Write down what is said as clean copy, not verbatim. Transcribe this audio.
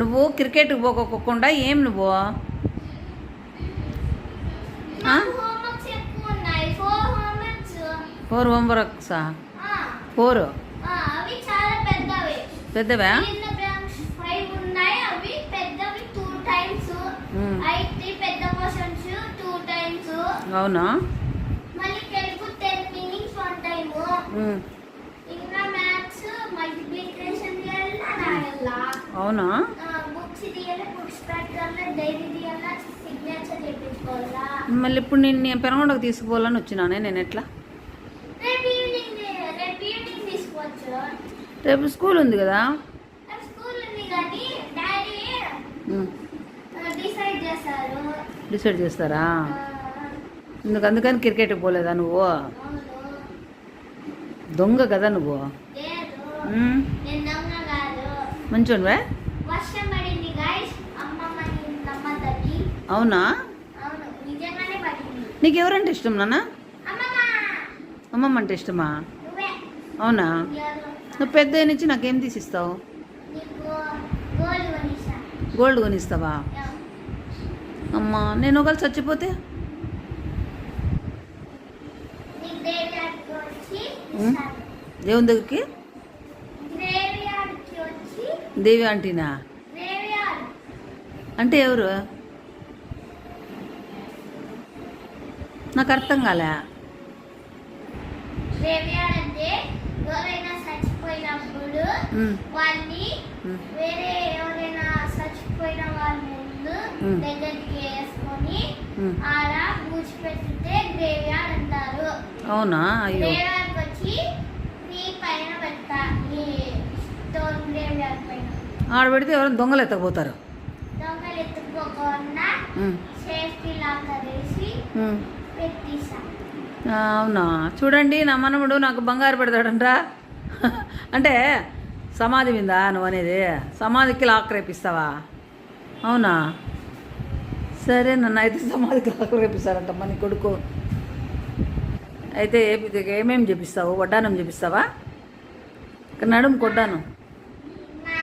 నువ్వు క్రికెట్కి పోకోకుండా ఏం నువ్వు ఫోర్ హోంవర్క్సా? ఫోర్ పెద్దవా? అవునా? అవునా? మళ్ళీ ఇప్పుడు నేను పెనగొండకు తీసుకుపోవాలని వచ్చినానే, నేను ఎట్లా? రేపు స్కూల్ ఉంది కదా. డిసైడ్ చేస్తారా? అందుకని క్రికెట్కి పోలేదా నువ్వు? దొంగ కదా నువ్వు. మంచోనివే. అవునా? నీకు ఎవరంటే ఇష్టం నాన్న? అమ్మమ్మ అంటే ఇష్టమా? అవునా? నువ్వు పెద్ద నుంచి నాకేం తీసిస్తావు? గోల్డ్ కొనిస్తావా? అమ్మా, నేను ఒకవేళ చచ్చిపోతే? దేవుని దగ్గరికి? దేవి ఆంటీనా? అంటే ఎవరు? నాకు అర్థం కాలే. అవునా? అయ్యో, ఆడ పెడితే ఎవరైనా దొంగలు ఎత్తకపోతారు. అవునా? చూడండి, నా మనముడు నాకు బంగారు పెడతాడంట. అంటే సమాధి మీద నువ్వు అనేది? సమాధికి లాక్ రేపిస్తావా? అవునా? సరే, నన్ను అయితే సమాధికి లాక్ రేపిస్తారంట మన కొడుకు. అయితే ఏమేమి చేపిస్తావు? వడ్డానం చేపిస్తావా? నడుము కొడ్డాను.